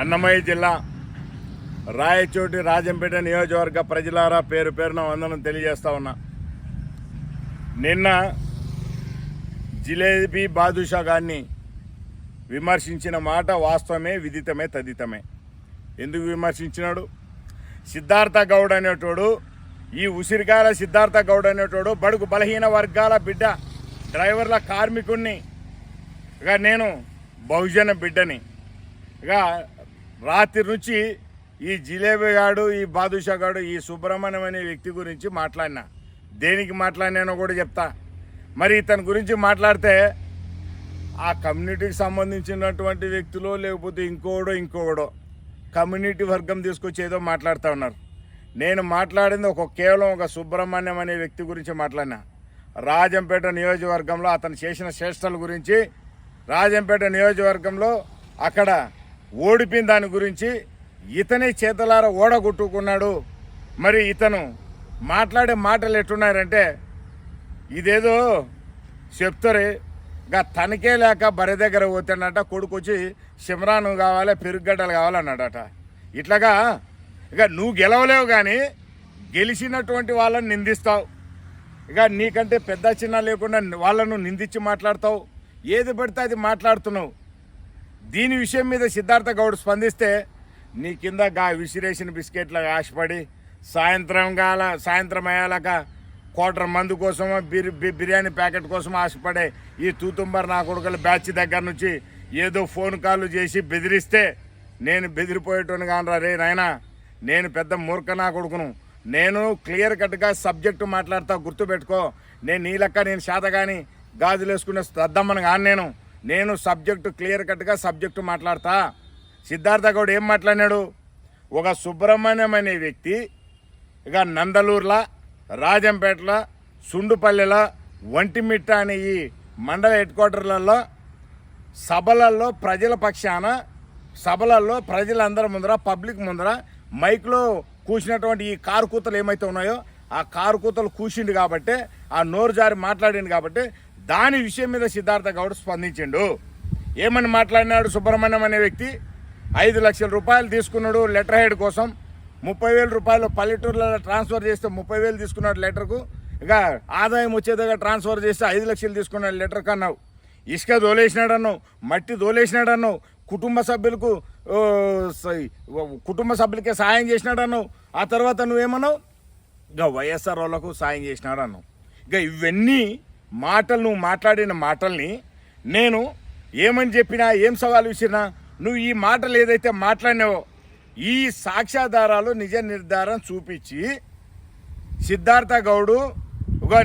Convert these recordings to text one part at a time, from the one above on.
అన్నమయ్య జిల్లా రాయచోటి రాజంపేట నియోజకవర్గ ప్రజలారా పేరు పేరున వందనం తెలియజేస్తా ఉన్నా. నిన్న జిలేబీ బాదుషా గారిని విమర్శించిన మాట వాస్తవమే, విదితమే, తదితమే. ఎందుకు విమర్శించినాడు? సిద్ధార్థ గౌడ్ అనేటోడు, ఈ ఉసిరికాయల సిద్ధార్థ గౌడ్ అనేటోడు బడుగు బలహీన వర్గాల బిడ్డ, డ్రైవర్ల కార్మికుడిని. ఇక నేను బహుజన బిడ్డని. ఇక రాత్రి నుంచి ఈ జిలేబీ గాడు, ఈ బాదుషా గాడు, ఈ సుబ్రహ్మణ్యం అనే వ్యక్తి గురించి మాట్లాడినా. దేనికి మాట్లాడినానో కూడా చెప్తా. మరి ఇతని గురించి మాట్లాడితే ఆ కమ్యూనిటీకి సంబంధించినటువంటి వ్యక్తులు, లేకపోతే ఇంకోడో కమ్యూనిటీ వర్గం తీసుకొచ్చి ఏదో మాట్లాడుతూ ఉన్నారు. నేను మాట్లాడింది కేవలం ఒక సుబ్రహ్మణ్యం అనే వ్యక్తి గురించి మాట్లాడినా. రాజంపేట నియోజకవర్గంలో అతను చేసిన చేష్టల గురించి, రాజంపేట నియోజకవర్గంలో అక్కడ ఓడిపోయిన దాని గురించి, ఇతనే చేతలారా ఓడగొట్టుకున్నాడు. మరి ఇతను మాట్లాడే మాటలు ఎట్టున్నారంటే ఇదేదో చెప్తారే, ఇక తనకే లేక బరి దగ్గర పోతాడట, కొడుకు వచ్చి సిమ్రాను కావాలి, పెరుగడ్డలు కావాలన్నాడట. ఇట్లాగా ఇక నువ్వు గెలవలేవు కానీ గెలిచినటువంటి వాళ్ళని నిందిస్తావు. ఇక నీకంటే పెద్ద చిన్న లేకుండా వాళ్ళను నిందించి మాట్లాడతావు. ఏది పడితే అది మాట్లాడుతున్నావు. దీని విషయం మీద సిద్ధార్థ గౌడ్ స్పందిస్తే నీ కింద విసిరేసిన బిస్కెట్లకు ఆశపడి సాయంత్రం అయ్యాక క్వార్టర్ మందు కోసమో బిర్యానీ ప్యాకెట్ కోసం ఆశపడే ఈ తూతుంబర్ నా కొడుకుల బ్యాచ్ దగ్గర నుంచి ఏదో ఫోన్ కాల్ చేసి బెదిరిస్తే నేను బెదిరిపోయేటోని కానరా. రే నాయనా, నేను పెద్ద మూర్ఖ నా కొడుకును. నేను క్లియర్ కట్గా సబ్జెక్టు మాట్లాడతా, గుర్తుపెట్టుకో. నేను నీ లెక్క నేను శాతగాని గాజులు వేసుకునే శ్రద్ధమ్మను కానీ నేను సబ్జెక్టు క్లియర్ కట్గా సబ్జెక్టు మాట్లాడతా. సిద్ధార్థ గౌడ్ ఏం మాట్లాడినాడు? ఒక సుబ్రహ్మణ్యం అనే వ్యక్తి ఇక నందలూరులో, రాజంపేటలో, సుండుపల్లెలో, ఒంటిమిట్ట అనే ఈ మండల హెడ్ క్వార్టర్లలో సభలలో ప్రజల పక్షాన, సభలలో ప్రజలందరి ముందర, పబ్లిక్ ముందర మైక్లో కూసినటువంటి ఈ కారు కూతలు ఏమైతే ఉన్నాయో ఆ కారు కూతలు కూసిండు కాబట్టి, ఆ నోరు జారి మాట్లాడిండు కాబట్టి దాని విషయం మీద సిద్ధార్థ గౌడ్ స్పందించిండు. ఏమని మాట్లాడినాడు? సుబ్రహ్మణ్యం అనే వ్యక్తి 5 లక్షల రూపాయలు తీసుకున్నాడు లెటర్ హెడ్ కోసం. 30,000 రూపాయలు పల్లెటూర్లలో ట్రాన్స్ఫర్ చేస్తే 30,000 తీసుకున్నాడు లెటర్కు. ఇక ఆదాయం వచ్చేదిగా ట్రాన్స్ఫర్ చేస్తే 5 లక్షలు తీసుకున్నాడు లెటర్ కన్నావు. ఇసుక దోలేసినాడన్నావు, మట్టి దోలేసినాడన్నావు, కుటుంబ సభ్యులకే సాయం చేసినాడన్నావు. ఆ తర్వాత నువ్వేమన్నావు? ఇక వైఎస్ఆర్ వాళ్ళకు సాయం చేసినాడన్నావు. ఇక ఇవన్నీ మాటలు, నువ్వు మాట్లాడిన మాటల్ని నేను ఏమని చెప్పినా, ఏం సవాలు విసిరినా, నువ్వు ఈ మాటలు ఏదైతే మాట్లాడినావో ఈ సాక్ష్యాధారాలు నిజ నిర్ధారణ చూపించి సిద్ధార్థ గౌడు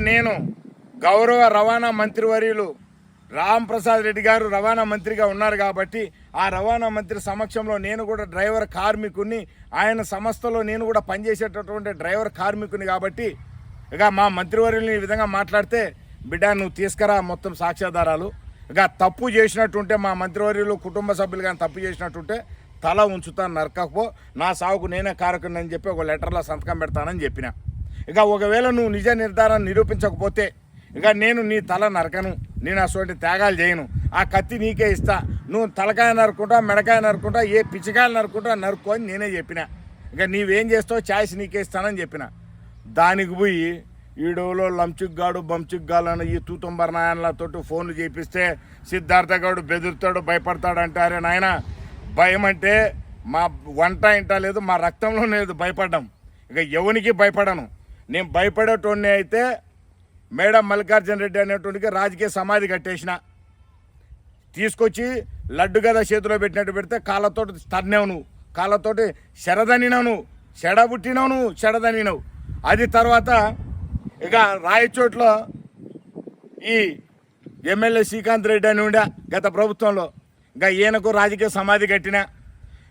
నేను గౌరవ రవాణా మంత్రివర్యులు రాంప్రసాద్ రెడ్డి గారు రవాణా మంత్రిగా ఉన్నారు కాబట్టి ఆ రవాణా మంత్రి సమక్షంలో నేను కూడా డ్రైవర్ కార్మికుని, ఆయన సంస్థలో నేను కూడా పనిచేసేటటువంటి డ్రైవర్ కార్మికుని కాబట్టి ఇక మా మంత్రివర్యుల్ని ఈ విధంగా మాట్లాడితే బిడ్డ నువ్వు తీసుకురా మొత్తం సాక్ష్యాధారాలు. ఇక తప్పు చేసినట్టుంటే మా మంత్రివర్యులు కుటుంబ సభ్యులు కానీ తప్పు చేసినట్టుంటే తల ఉంచుతాను, నరకకపో, నా సాగుకు నేనే కారకుని అని చెప్పి ఒక లెటర్లో సంతకం పెడతానని చెప్పిన. ఇక ఒకవేళ నువ్వు నిజ నిర్ధారణ నిరూపించకపోతే ఇక నేను నీ తల నరకను, నేను అటువంటి త్యాగాలు చేయను. ఆ కత్తి నీకే ఇస్తా, నువ్వు తలకాయ నరుకుంటా, మెడకాయ నరుకుంటా, ఏ పిచ్చికాయలు నరుకుంటా నరుక్కో అని నేనే చెప్పిన. ఇక నీవేం చేస్తావు ఛాయిస్ నీకే ఇస్తానని చెప్పిన. దానికి పోయి ఈడోలో లంచుగ్గాడు బంచుగ్గాడు అని ఈ తూతుంబర్ నాయనలతోటి ఫోన్లు చేపిస్తే సిద్ధార్థ గౌడ్ బెదురుతాడు, భయపడతాడు అంటారే. నాయన, భయం అంటే మా వంట ఇంట లేదు, మా రక్తంలో లేదు భయపడ్డం. ఇక ఎవరికి భయపడను. నేను భయపడేటోడిని అయితే మేడం మల్లికార్జున రెడ్డి అనేటువంటికి రాజకీయ సమాధి కట్టేసిన, తీసుకొచ్చి లడ్డు గద చేతిలో పెట్టినట్టు పెడితే కాళ్ళతోటి తన్నేవు, నువ్వు కాళ్ళతోటి శరదనినావు, నువ్వు చెడబుట్టినావు, నువ్వు చెడదనినావు. అది తర్వాత ఇక రాయచోట్లో ఈ ఎమ్మెల్యే శ్రీకాంత్ రెడ్డి అని ఉండే గత ప్రభుత్వంలో, ఇక ఈయనకు రాజకీయ సమాధి కట్టిన.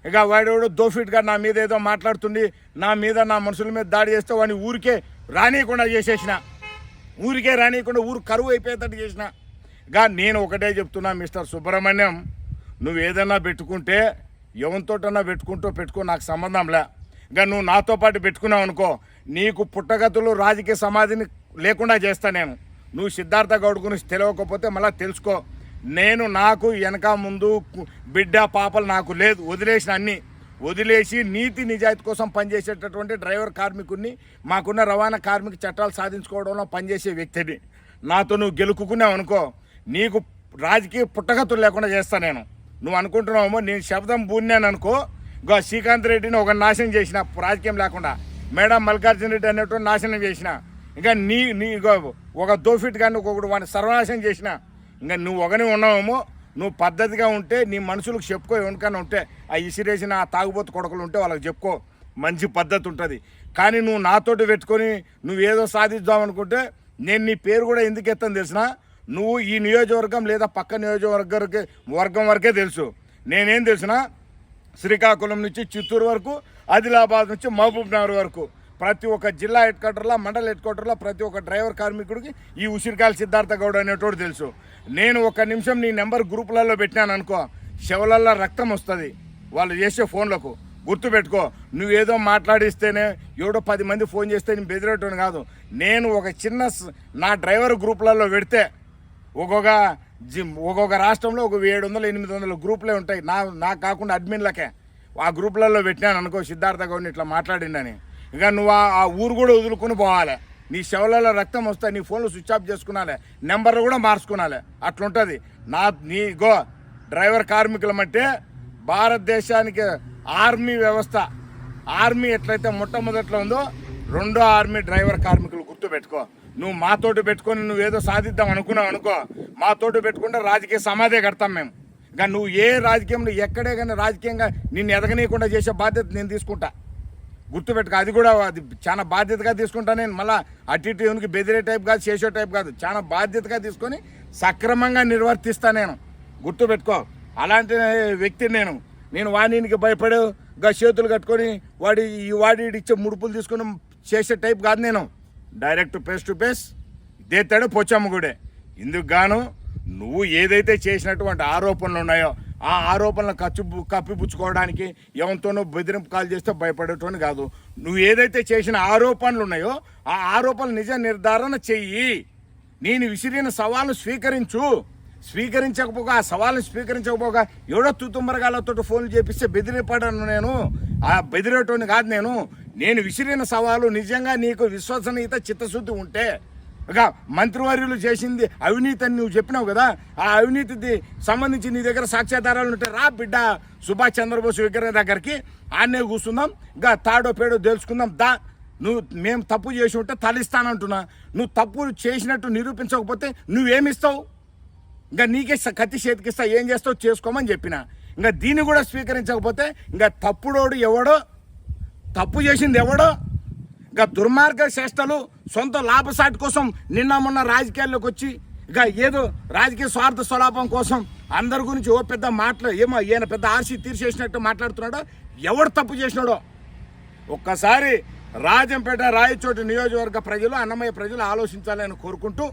ఇక వాడేవాడు దోఫిట్గా నా మీద ఏదో మాట్లాడుతుండి, నా మీద నా మనుషుల మీద దాడి చేస్తే వాడిని ఊరికే రానియకుండా చేసేసిన, ఊరికే రానియకుండా ఊరు కరువు అయిపోయేటట్టు చేసిన. ఇక నేను ఒకటే చెప్తున్నా, మిస్టర్ సుబ్రహ్మణ్యం, నువ్వు ఏదన్నా పెట్టుకుంటే ఎవరితోటన్నా పెట్టుకో, నాకు సంబంధంలే. ఇక నువ్వు నాతో పాటు పెట్టుకున్నావు అనుకో, నీకు పుట్టగతులు రాజకీయ సమాధిని లేకుండా చేస్తా నేను. నువ్వు సిద్ధార్థ గౌడ్ గురించి తెలియకపోతే మళ్ళీ తెలుసుకో. నేను నాకు వెనక ముందు బిడ్డ పాపలు నాకు లేదు, వదిలేసిన అన్ని వదిలేసి నీతి నిజాయితీ కోసం పనిచేసేటటువంటి డ్రైవర్ కార్మికుడిని, మాకున్న రవాణా కార్మిక చట్టాలు సాధించుకోవడంలో పనిచేసే వ్యక్తిని. నాతో నువ్వు గెలుకున్నావు అనుకో, నీకు రాజకీయ పుట్టగతులు లేకుండా చేస్తా నేను. నువ్వు అనుకుంటున్నావేమో నేను శబ్దం బూన్నాను అనుకో, శ్రీకాంత్ రెడ్డిని ఒక నాశనం చేసిన రాజకీయం లేకుండా, మేడం మల్లికార్జున రెడ్డి అనేటువంటి నాశనం చేసిన, ఇంకా నీ ఒక దోఫిట్ కానీ ఒకడు వాడిని సర్వనాశనం చేసిన. ఇంకా నువ్వు ఒకనే ఉన్నావేమో, నువ్వు పద్ధతిగా ఉంటే నీ మనుషులకు చెప్పుకో, ఎవరికైనా ఉంటే ఆ ఇసిరేసిన ఆ తాగుబోతు కొడుకులు ఉంటే వాళ్ళకి చెప్పుకో, మంచి పద్ధతి ఉంటుంది. కానీ నువ్వు నాతోటి పెట్టుకొని నువ్వేదో సాధిద్దాం అనుకుంటే నేను నీ పేరు కూడా ఎందుకు ఎత్తని తెలిసిన, నువ్వు ఈ నియోజకవర్గం లేదా పక్క నియోజకవర్గం వరకే తెలుసు. నేనేం తెలిసిన, శ్రీకాకుళం నుంచి చిత్తూరు వరకు, ఆదిలాబాద్ నుంచి మహబూబ్ నగర్ వరకు ప్రతి ఒక్క జిల్లా హెడ్ క్వార్టర్లో, మండల హెడ్ క్వార్టర్లో ప్రతి ఒక్క డ్రైవర్ కార్మికుడికి ఈ ఉసిరికాయల సిద్ధార్థ గౌడ్ అనేటోడు తెలుసు. నేను ఒక నిమిషం నీ నెంబర్ గ్రూపులలో పెట్టినాను అనుకో, శవలల్లో రక్తం వస్తుంది వాళ్ళు చేసే ఫోన్లకు. గుర్తుపెట్టుకో, నువ్వేదో మాట్లాడిస్తేనే ఎవడో 10 మంది ఫోన్ చేస్తే నేను బెదిరేటోని కాదు. నేను ఒక చిన్న నా డ్రైవర్ గ్రూపులలో పెడితే ఒక్కొక్క రాష్ట్రంలో ఒక 700-800 గ్రూపులే ఉంటాయి, నాకు కాకుండా అడ్మిన్లకే. ఆ గ్రూపులలో పెట్టినాను అనుకో, సిద్ధార్థ గౌడ్ని ఇట్లా మాట్లాడిండని, ఇక నువ్వు ఆ ఊరు కూడా వదులుకొని పోవాలి. నీ శవలలో రక్తం వస్తే నీ ఫోన్లు స్విచ్ ఆఫ్ చేసుకున్నాలే, నెంబర్లు కూడా మార్చుకున్నాలే, అట్లుంటుంది. నీగో డ్రైవర్ కార్మికులమంటే భారతదేశానికి ఆర్మీ వ్యవస్థ, ఆర్మీ ఎట్లయితే మొట్టమొదట్లో ఉందో రెండో ఆర్మీ డ్రైవర్ కార్మికులు. గుర్తుపెట్టుకో, నువ్వు మాతోటి పెట్టుకొని నువ్వేదో సాధిద్దాం అనుకున్నావు అనుకో, మాతోటి పెట్టుకుంటే రాజకీయ సమాధే కడతాం మేము. ఇంకా నువ్వు ఏ రాజకీయంలో ఎక్కడే కానీ రాజకీయంగా నిన్ను ఎదగనీయకుండా చేసే బాధ్యత నేను తీసుకుంటా. గుర్తుపెట్టుకో, అది కూడా అది చాలా బాధ్యతగా తీసుకుంటా నేను. మళ్ళీ అటు ఇటు ఎవరికి బెదిరే టైప్ కాదు, చేసే టైప్ కాదు, చాలా బాధ్యతగా తీసుకొని సక్రమంగా నిర్వర్తిస్తా నేను. గుర్తుపెట్టుకో, అలాంటి వ్యక్తిని నేను వాడికి భయపడు చేతులు కట్టుకొని వాడి ఇచ్చే ముడుపులు తీసుకొని చేసే టైప్ కాదు నేను. డైరెక్ట్ ఫేస్ టు ఫేస్ దేతాడు పోచమ్మ గుడే. ఇందుకు గాను నువ్వు ఏదైతే చేసినటువంటి ఆరోపణలు ఉన్నాయో ఆ ఆరోపణలను కప్పిపుచ్చుకోవడానికి ఎవరితోనో బెదిరింపు కాల్ చేస్తే భయపడేటోని కాదు. నువ్వు ఏదైతే చేసిన ఆరోపణలు ఉన్నాయో ఆ ఆరోపణలు నిజ నిర్ధారణ చెయ్యి. నేను విసిరిన సవాల్ను స్వీకరించకపోగా ఆ సవాల్ని స్వీకరించకపోగా ఎవడో తుతుంబరగాలతో ఫోన్లు చేపిస్తే బెదిరిపడను నేను. ఆ బెదిరేటోని కాదు నేను విసిరిన సవాలు నిజంగా నీకు విశ్వసనీయత చిత్తశుద్ధి ఉంటే, ఇక మంత్రివర్యులు చేసింది అవినీతి అని నువ్వు చెప్పినావు కదా, ఆ అవినీతికి సంబంధించి నీ దగ్గర సాక్ష్యాధారాలు ఉంటే రా బిడ్డ సుభాష్ చంద్రబోస్ విగ్రహం దగ్గరికి, ఆడనే కూర్చుందాం, ఇంకా తాడో పేడో తెలుసుకుందాం దా. మేము తప్పు చేసి ఉంటే తలిస్తానంటున్నా, నువ్వు తప్పు చేసినట్టు నిరూపించకపోతే నువ్వేమిస్తావు? ఇంకా నీకే కత్తి చేతికిస్తా, ఏం చేస్తావు చేసుకోమని చెప్పిన. ఇంకా దీన్ని కూడా స్వీకరించకపోతే ఇంకా తప్పుడోడు ఎవడో, తప్పు చేసింది ఎవడో, ఇంకా దుర్మార్గ చేష్టలు సొంత లాభసాటి కోసం నిన్న మొన్న రాజకీయాల్లోకి వచ్చి ఇక ఏదో రాజకీయ స్వార్థ స్వలాపం కోసం అందరి గురించి ఓ పెద్ద ఏమో ఈయన పెద్ద ఆర్సీ తీర్చేసినట్టు మాట్లాడుతున్నాడో, ఎవడు తప్పు చేసినాడో ఒక్కసారి రాజంపేట రాయచోటి నియోజకవర్గ ప్రజలు, అన్నమయ్య ప్రజలు ఆలోచించాలని కోరుకుంటూ,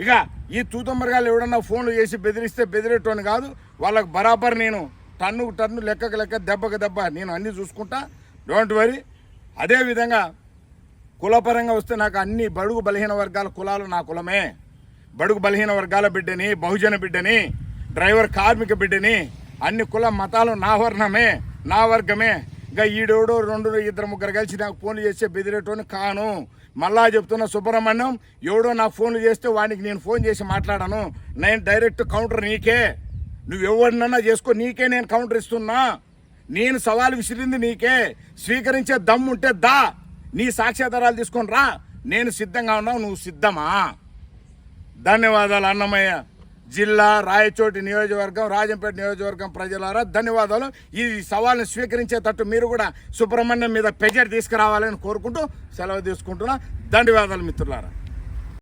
ఇక ఈ తూతమ్మరగాళ్ళు ఎవడన్నా ఫోన్లు చేసి బెదిరిస్తే బెదిరేటోని కాదు, వాళ్ళకు బరాబర్ నేను టన్నుకు టన్ను లెక్కకు లెక్క దెబ్బకు దెబ్బ నేను అన్నీ చూసుకుంటా, డోంట్ వరీ. అదేవిధంగా కులపరంగా వస్తే నాకు అన్ని బడుగు బలహీన వర్గాల కులాలు నా కులమే. బడుగు బలహీన వర్గాల బిడ్డని, బహుజన బిడ్డని, డ్రైవర్ కార్మిక బిడ్డని, అన్ని కుల మతాలు నా వర్ణమే, నా వర్గమే. ఇంకా ఈడోడు 2-3 కలిసి నాకు ఫోన్లు చేస్తే బెదిరేటోని కాను. మళ్ళా చెప్తున్న సుబ్రహ్మణ్యం, ఎవడో నాకు ఫోన్లు చేస్తే వానికి నేను ఫోన్ చేసి మాట్లాడాను. నేను డైరెక్ట్ కౌంటర్ నీకే, నువ్వెవరినన్నా చేసుకో, నీకే నేను కౌంటర్ ఇస్తున్నా. నేను సవాలు విసిరింది నీకే, స్వీకరించే దమ్ముంటే దా, నీ సాక్ష్యాధారాలు తీసుకొని రా, నేను సిద్ధంగా ఉన్నావు, నువ్వు సిద్ధమా? ధన్యవాదాలు అన్నమయ్య జిల్లా, రాయచోటి నియోజకవర్గం, రాజంపేట నియోజకవర్గం ప్రజలారా ధన్యవాదాలు. ఈ సవాల్ని స్వీకరించేటట్టు మీరు కూడా సుబ్రహ్మణ్యం మీద ప్రెజర్ తీసుకురావాలని కోరుకుంటూ సెలవు తీసుకుంటున్నా. ధన్యవాదాలు మిత్రులారా.